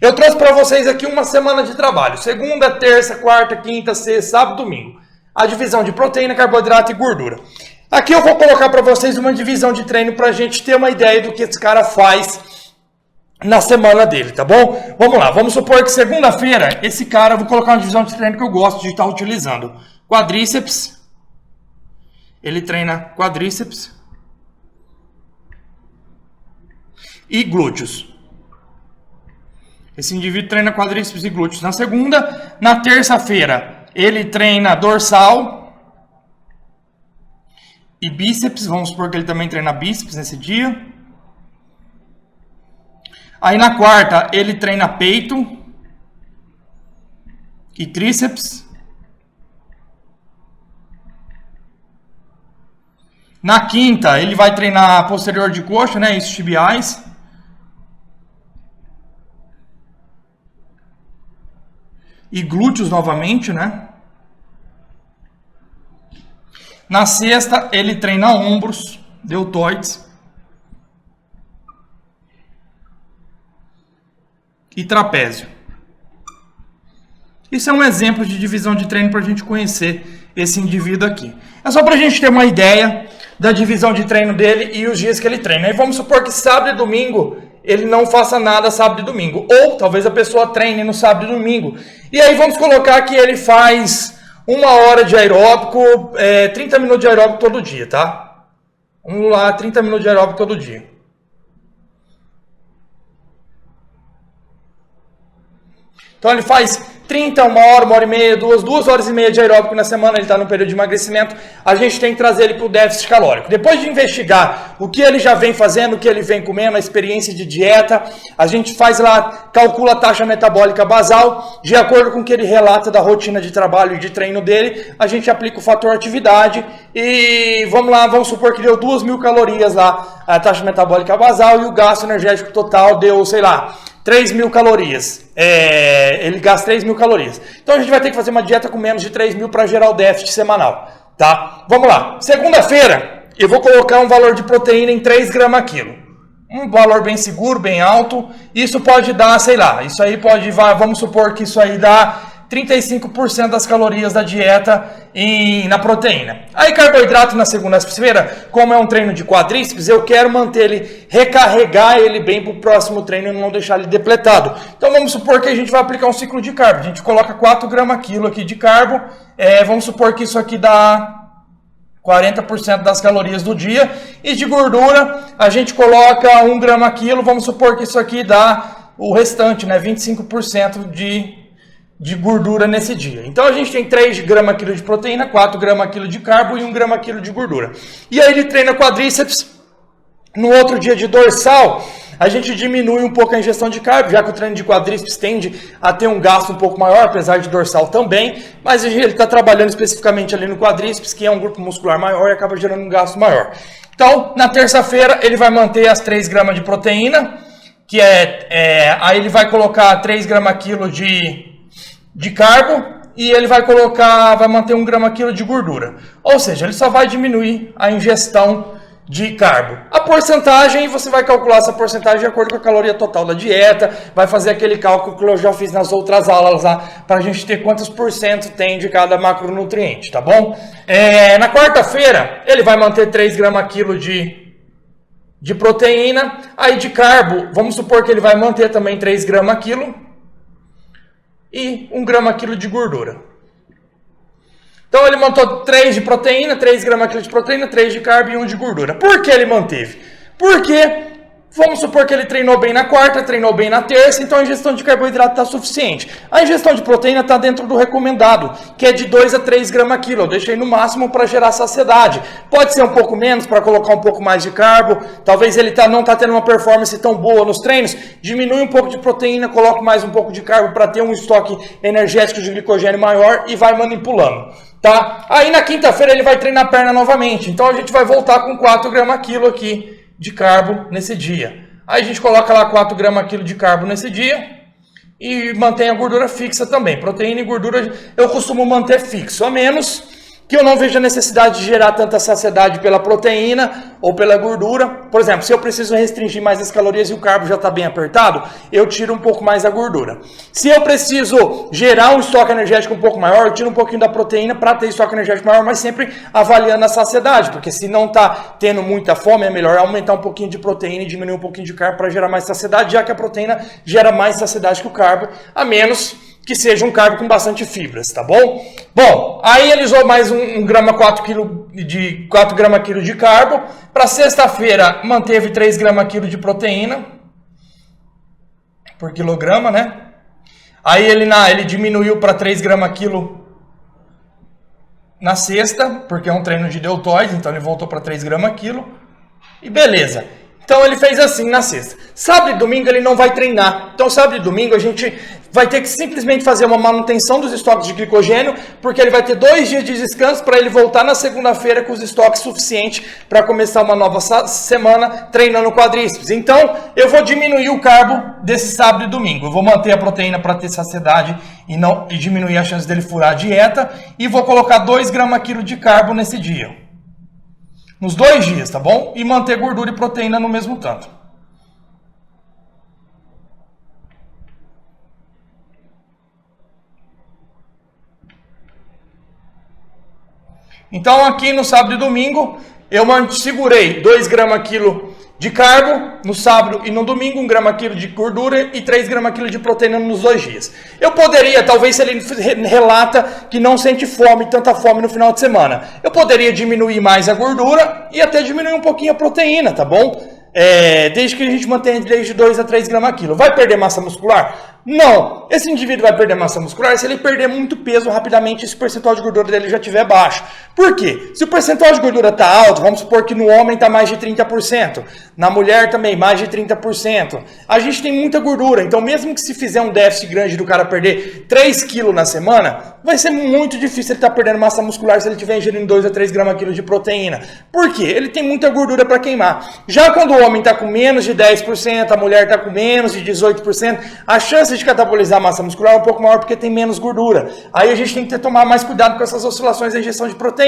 Eu trouxe para vocês aqui uma semana de trabalho. Segunda, terça, quarta, quinta, sexta, sábado, domingo. A divisão de proteína, carboidrato e gordura. Aqui eu vou colocar para vocês uma divisão de treino para a gente ter uma ideia do que esse cara faz na semana dele, tá bom? Vamos lá, vamos supor que segunda-feira esse cara, eu vou colocar uma divisão de treino que eu gosto de estar utilizando. Quadríceps, ele treina quadríceps e glúteos. Esse indivíduo treina quadríceps e glúteos na segunda. Na terça-feira, ele treina dorsal e bíceps. Vamos supor que ele também treina bíceps nesse dia. Aí na quarta, ele treina peito e tríceps. Na quinta, ele vai treinar posterior de coxa, né? Isquiotibiais. E glúteos novamente, né? Na sexta, ele treina ombros, deltoides e trapézio. Isso é um exemplo de divisão de treino para a gente conhecer esse indivíduo aqui. É só para a gente ter uma ideia da divisão de treino dele e os dias que ele treina. Aí vamos supor que sábado e domingo ele não faça nada sábado e domingo. Ou talvez a pessoa treine no sábado e domingo. E aí vamos colocar que ele faz 1 hora de aeróbico, 30 minutos de aeróbico todo dia, tá? Vamos lá, 30 minutos de aeróbico todo dia. Então ele faz 30, 1 hora, 1 hora e meia, 2 horas e meia de aeróbico na semana, ele está no período de emagrecimento, a gente tem que trazer ele para o déficit calórico. Depois de investigar o que ele já vem fazendo, o que ele vem comendo, a experiência de dieta, a gente faz lá, calcula a taxa metabólica basal, de acordo com o que ele relata da rotina de trabalho e de treino dele, a gente aplica o fator atividade e vamos lá, vamos supor que deu 2.000 calorias lá, a taxa metabólica basal e o gasto energético total deu, sei lá, 3.000 calorias. Ele gasta 3.000 calorias. Então a gente vai ter que fazer uma dieta com menos de 3.000 para gerar o déficit semanal. Tá? Vamos lá. Segunda-feira eu vou colocar um valor de proteína em 3 gramas quilo. Um valor bem seguro, bem alto. Isso pode dar, sei lá, isso aí pode, vamos supor que isso aí dá 35% das calorias da dieta na proteína. Aí carboidrato na segunda-feira, como é um treino de quadríceps, eu quero manter ele, recarregar ele bem para o próximo treino e não deixar ele depletado. Então vamos supor que a gente vai aplicar um ciclo de carbo. A gente coloca 4 gramas quilo aqui de carbo, vamos supor que isso aqui dá 40% das calorias do dia. E de gordura, a gente coloca 1 grama quilo, vamos supor que isso aqui dá o restante, né, 25% de gordura nesse dia. Então a gente tem 3 gramas quilo de proteína, 4 gramas quilo de carbo e 1 grama quilo de gordura. E aí ele treina quadríceps. No outro dia de dorsal, a gente diminui um pouco a ingestão de carbo, já que o treino de quadríceps tende a ter um gasto um pouco maior, apesar de dorsal também, mas ele está trabalhando especificamente ali no quadríceps, que é um grupo muscular maior e acaba gerando um gasto maior. Então, na terça-feira, ele vai manter as 3 gramas de proteína, que aí ele vai colocar 3 gramas quilo de carbo e ele vai manter 1 grama quilo de gordura. Ou seja, ele só vai diminuir a ingestão de carbo. A porcentagem, você vai calcular essa porcentagem de acordo com a caloria total da dieta, vai fazer aquele cálculo que eu já fiz nas outras aulas lá, para a gente ter quantos % tem de cada macronutriente, tá bom? Na quarta-feira, ele vai manter 3 gramas quilo de proteína, aí de carbo, vamos supor que ele vai manter também 3 gramas quilo, e 1 grama quilo de gordura. Então ele montou 3 de proteína, 3 gramas quilo de proteína, 3 de carbo e 1 de gordura. Por que ele manteve? Porque vamos supor que ele treinou bem na quarta, treinou bem na terça, então a ingestão de carboidrato está suficiente. A ingestão de proteína está dentro do recomendado, que é de 2 a 3 gramas quilo. Eu deixei no máximo para gerar saciedade. Pode ser um pouco menos para colocar um pouco mais de carbo. Talvez ele não está tendo uma performance tão boa nos treinos. Diminui um pouco de proteína, coloca mais um pouco de carbo para ter um estoque energético de glicogênio maior e vai manipulando. Tá? Aí na quinta-feira ele vai treinar perna novamente. Então a gente vai voltar com 4 gramas quilo aqui de carbo nesse dia. Aí a gente coloca lá 4 gramas quilo de carbo nesse dia e mantém a gordura fixa também. Proteína e gordura eu costumo manter fixo, a menos que eu não vejo a necessidade de gerar tanta saciedade pela proteína ou pela gordura. Por exemplo, se eu preciso restringir mais as calorias e o carbo já está bem apertado, eu tiro um pouco mais a gordura. Se eu preciso gerar um estoque energético um pouco maior, eu tiro um pouquinho da proteína para ter estoque energético maior, mas sempre avaliando a saciedade, porque se não está tendo muita fome, é melhor aumentar um pouquinho de proteína e diminuir um pouquinho de carbo para gerar mais saciedade, já que a proteína gera mais saciedade que o carbo, a menos que seja um carbo com bastante fibras, tá bom? Bom, aí ele usou mais 1 grama 4 kg de 4 grama quilo de carbo. Para sexta-feira manteve 3 grama quilo de proteína por quilograma, né? Aí ele diminuiu para 3 grama quilo na sexta, porque é um treino de deltoide, então ele voltou para 3 grama quilo. E beleza. Então ele fez assim na sexta. Sábado e domingo ele não vai treinar. Então sábado e domingo a gente vai ter que simplesmente fazer uma manutenção dos estoques de glicogênio, porque ele vai ter 2 dias de descanso para ele voltar na segunda-feira com os estoques suficientes para começar uma nova semana treinando quadríceps. Então eu vou diminuir o carbo desse sábado e domingo. Eu vou manter a proteína para ter saciedade e diminuir a chance dele furar a dieta. E vou colocar 2 grama quilo de carbo nesse dia. Nos 2 dias, tá bom? E manter gordura e proteína no mesmo tanto. Então aqui no sábado e domingo, eu segurei 2 grama quilo de carbo no sábado e no domingo, 1 grama quilo de gordura e 3 grama quilo de proteína nos 2 dias. Eu poderia, talvez se ele relata que não sente fome, tanta fome no final de semana, eu poderia diminuir mais a gordura e até diminuir um pouquinho a proteína, tá bom? Desde que a gente mantenha desde 2 a 3 gramas quilo. Vai perder massa muscular? Não. Esse indivíduo vai perder massa muscular se ele perder muito peso rapidamente e se o percentual de gordura dele já estiver baixo. Por quê? Se o percentual de gordura está alto, vamos supor que no homem está mais de 30%, na mulher também mais de 30%. A gente tem muita gordura, então mesmo que se fizer um déficit grande do cara perder 3 quilos na semana, vai ser muito difícil ele estar perdendo massa muscular se ele estiver ingerindo 2 a 3 gramas quilo de proteína. Por quê? Ele tem muita gordura para queimar. Já quando o homem está com menos de 10%, a mulher está com menos de 18%, a chance de catabolizar massa muscular é um pouco maior porque tem menos gordura. Aí a gente tem que tomar mais cuidado com essas oscilações da injeção de proteína.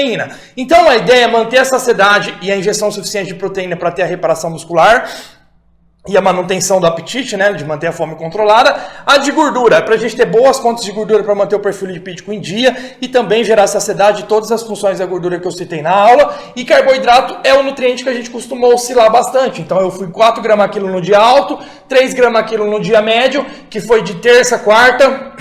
Então a ideia é manter a saciedade e a injeção suficiente de proteína para ter a reparação muscular e a manutenção do apetite, né, de manter a fome controlada. A de gordura é para a gente ter boas fontes de gordura para manter o perfil lipídico em dia e também gerar saciedade de todas as funções da gordura que eu citei na aula. E carboidrato é o nutriente que a gente costuma oscilar bastante. Então eu fui 4 gramas quilo no dia alto, 3 gramas quilo no dia médio, que foi de terça, quarta,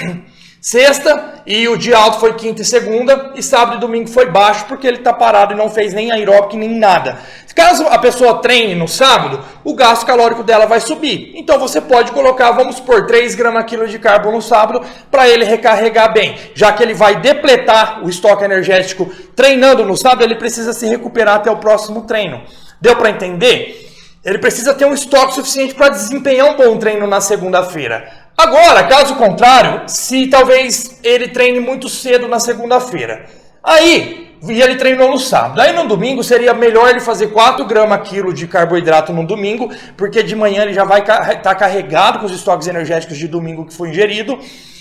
sexta, e o dia alto foi quinta e segunda, e sábado e domingo foi baixo, porque ele está parado e não fez nem aeróbico nem nada. Caso a pessoa treine no sábado, o gasto calórico dela vai subir. Então você pode colocar, vamos supor, 3 gramas quilo de carbo no sábado, para ele recarregar bem. Já que ele vai depletar o estoque energético treinando no sábado, ele precisa se recuperar até o próximo treino. Deu para entender? Ele precisa ter um estoque suficiente para desempenhar um bom treino na segunda-feira. Agora, caso contrário, se talvez ele treine muito cedo na segunda-feira, e ele treinou no sábado. Aí no domingo seria melhor ele fazer 4 gramas quilo de carboidrato no domingo, porque de manhã ele já vai estar carregado com os estoques energéticos de domingo que foi ingerido.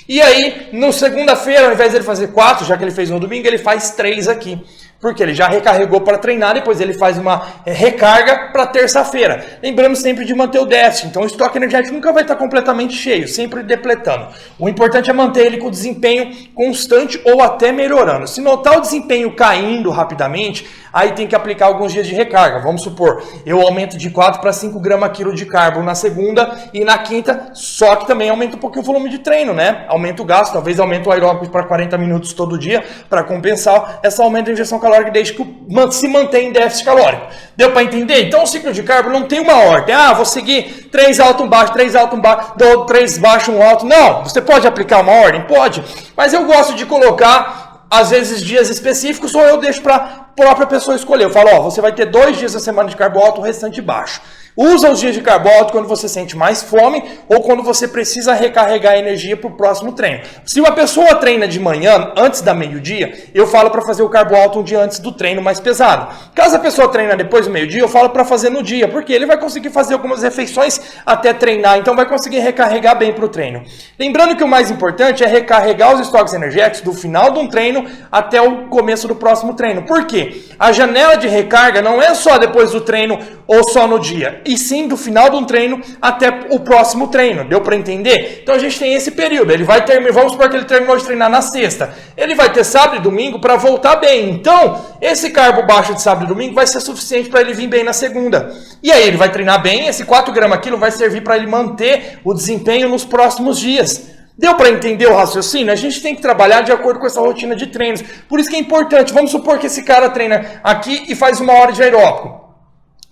E aí, no segunda-feira, ao invés de ele fazer 4, já que ele fez no domingo, ele faz 3 aqui. Porque ele já recarregou para treinar, depois ele faz uma recarga para terça-feira. Lembrando sempre de manter o déficit. Então o estoque energético nunca vai estar completamente cheio, sempre depletando. O importante é manter ele com desempenho constante ou até melhorando. Se notar o desempenho caindo rapidamente, aí tem que aplicar alguns dias de recarga. Vamos supor, eu aumento de 4 para 5 gramas quilo de carbo na segunda e na quinta, só que também aumenta um pouquinho o volume de treino, né? Aumenta o gasto, talvez aumente o aeróbico para 40 minutos todo dia, para compensar essa aumento da injeção calórica desde que se mantém em déficit calórico. Deu para entender? Então o ciclo de carbo não tem uma ordem. Vou seguir 3 alto, 1 baixo, 3 alto, 1 baixo, 3 baixo, 1 alto. Não, você pode aplicar uma ordem? Pode. Mas eu gosto de colocar, às vezes, dias específicos, ou eu deixo para a própria pessoa escolher. Eu falo, você vai ter 2 dias na semana de carbo alto, o restante baixo. Usa os dias de carbo alto quando você sente mais fome ou quando você precisa recarregar a energia para o próximo treino. Se uma pessoa treina de manhã, antes da meio-dia, eu falo para fazer o carbo alto um dia antes do treino mais pesado. Caso a pessoa treina depois do meio-dia, eu falo para fazer no dia, porque ele vai conseguir fazer algumas refeições até treinar, então vai conseguir recarregar bem para o treino. Lembrando que o mais importante é recarregar os estoques energéticos do final de um treino até o começo do próximo treino. Por quê? A janela de recarga não é só depois do treino ou só no dia, e sim do final de um treino até o próximo treino. Deu para entender? Então a gente tem esse período. Ele vai terminar, vamos supor que ele terminou de treinar na sexta. Ele vai ter sábado e domingo para voltar bem. Então, esse carbo baixo de sábado e domingo vai ser suficiente para ele vir bem na segunda. E aí ele vai treinar bem, esse 4 gramas quilo vai servir para ele manter o desempenho nos próximos dias. Deu para entender o raciocínio? A gente tem que trabalhar de acordo com essa rotina de treinos. Por isso que é importante. Vamos supor que esse cara treina aqui e faz 1 hora de aeróbico.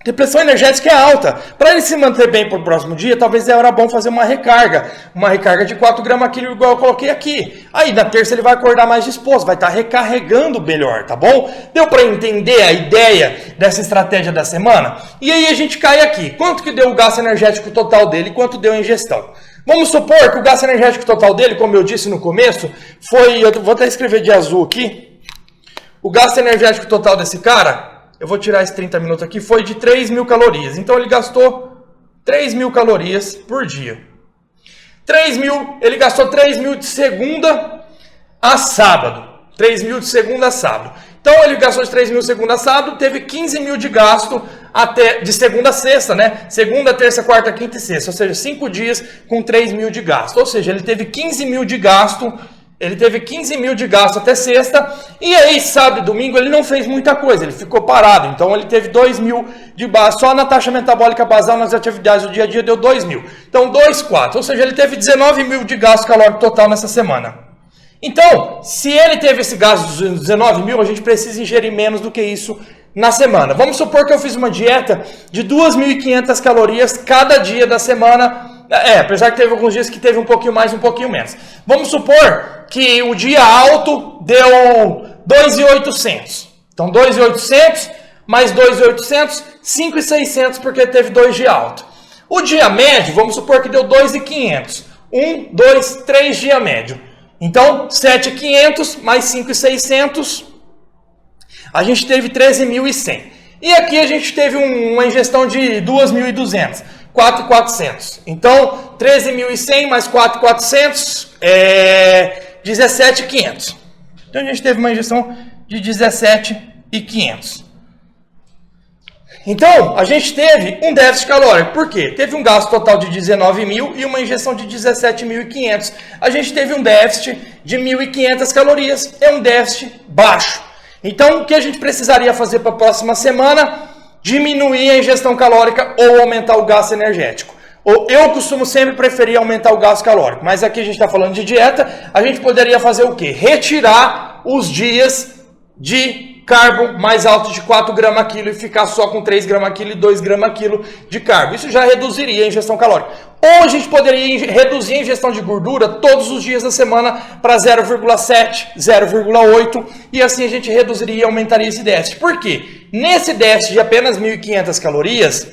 A pressão energética é alta. Para ele se manter bem para o próximo dia, talvez era bom fazer uma recarga. Uma recarga de 4 gramas quilo, igual eu coloquei aqui. Aí na terça ele vai acordar mais disposto, vai estar recarregando melhor, tá bom? Deu para entender a ideia dessa estratégia da semana? E aí a gente cai aqui. Quanto que deu o gasto energético total dele e quanto deu a ingestão? Vamos supor que o gasto energético total dele, como eu disse no começo, foi... Eu vou até escrever de azul aqui. O gasto energético total desse cara... Eu vou tirar esses 30 minutos aqui, foi de 3.000 calorias. Então ele gastou 3.000 calorias por dia. 3.000, ele gastou 3.000 de segunda a sábado. 3.000 de segunda a sábado. Então ele gastou de 3.000 de segunda a sábado, teve 15.000 de gasto até de segunda a sexta, né? Segunda, terça, quarta, quinta e sexta. Ou seja, 5 dias com 3.000 de gasto. Ou seja, ele teve 15.000 de gasto. Ele teve 15.000 de gasto até sexta, e aí sábado e domingo ele não fez muita coisa, ele ficou parado. Então ele teve 2.000 de base, só na taxa metabólica basal nas atividades do dia a dia deu 2.000. Então 2.400, ou seja, ele teve 19.000 de gasto calórico total nessa semana. Então, se ele teve esse gasto de 19.000, a gente precisa ingerir menos do que isso na semana. Vamos supor que eu fiz uma dieta de 2.500 calorias cada dia da semana. Apesar que teve alguns dias que teve um pouquinho mais, um pouquinho menos. Vamos supor que o dia alto deu 2.800. Então 2.800 mais 2.800, 5.600 porque teve 2 dias alto. O dia médio, vamos supor que deu 2.500. 1, 2, 3 dia médio. Então 7.500 mais 5.600, a gente teve 13.100. E aqui a gente teve uma ingestão de 2.200. 4.400. Então, 13.100 mais 4.400 é 17.500. Então, a gente teve uma injeção de 17.500. Então, a gente teve um déficit calórico. Por quê? Teve um gasto total de 19.000 e uma injeção de 17.500. A gente teve um déficit de 1.500 calorias. É um déficit baixo. Então, o que a gente precisaria fazer para a próxima semana? Diminuir a ingestão calórica ou aumentar o gasto energético. Eu costumo sempre preferir aumentar o gasto calórico, mas aqui a gente está falando de dieta, a gente poderia fazer o quê? Retirar os dias de carbo mais alto de 4 gramas quilo e ficar só com 3 gramas quilo e 2 gramas quilo de carbo. Isso já reduziria a ingestão calórica. Ou a gente poderia reduzir a ingestão de gordura todos os dias da semana para 0,7, 0,8 e assim a gente reduziria e aumentaria esse déficit. Por quê? Nesse déficit de apenas 1.500 calorias,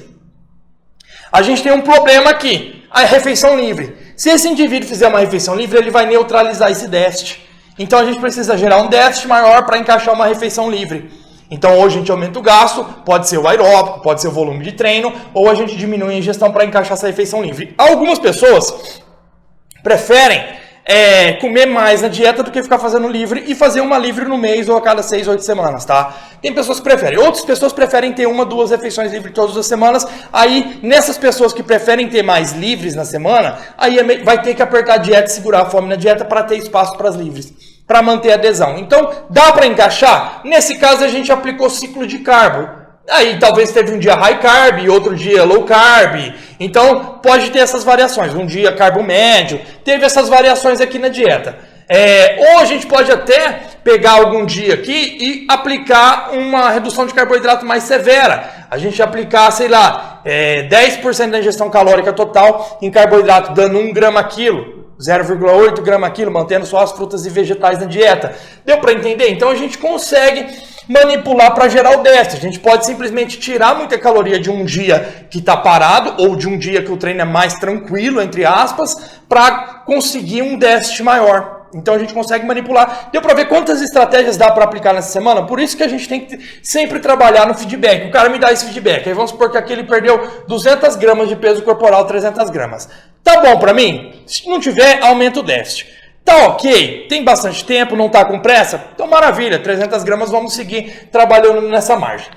a gente tem um problema aqui, a refeição livre. Se esse indivíduo fizer uma refeição livre, ele vai neutralizar esse déficit. Então a gente precisa gerar um déficit maior para encaixar uma refeição livre. Então ou a gente aumenta o gasto, pode ser o aeróbico, pode ser o volume de treino, ou a gente diminui a ingestão para encaixar essa refeição livre. Algumas pessoas preferem comer mais na dieta do que ficar fazendo livre e fazer uma livre no mês ou a cada 6, 8 semanas, tá? Tem pessoas que preferem. Outras pessoas preferem ter 1, 2 refeições livres todas as semanas. Aí, nessas pessoas que preferem ter mais livres na semana, aí vai ter que apertar a dieta e segurar a fome na dieta para ter espaço para as livres, para manter a adesão. Então, dá para encaixar? Nesse caso, a gente aplicou ciclo de carbo. Aí talvez teve um dia high carb e outro dia low carb. Então pode ter essas variações. Um dia carbo médio. Teve essas variações aqui na dieta. Ou a gente pode até pegar algum dia aqui e aplicar uma redução de carboidrato mais severa. A gente aplicar, sei lá, 10% da ingestão calórica total em carboidrato, dando 1 grama quilo. 0,8 grama quilo, mantendo só as frutas e vegetais na dieta. Deu para entender? Então a gente consegue manipular para gerar o déficit. A gente pode simplesmente tirar muita caloria de um dia que está parado ou de um dia que o treino é mais tranquilo, entre aspas, para conseguir um déficit maior. Então a gente consegue manipular. Deu para ver quantas estratégias dá para aplicar nessa semana? Por isso que a gente tem que sempre trabalhar no feedback. O cara me dá esse feedback. Aí vamos supor que aquele perdeu 200 gramas de peso corporal, 300 gramas. Tá bom para mim? Se não tiver, aumenta o déficit. Tá ok, tem bastante tempo, não tá com pressa? Então maravilha, 300 gramas, vamos seguir trabalhando nessa margem.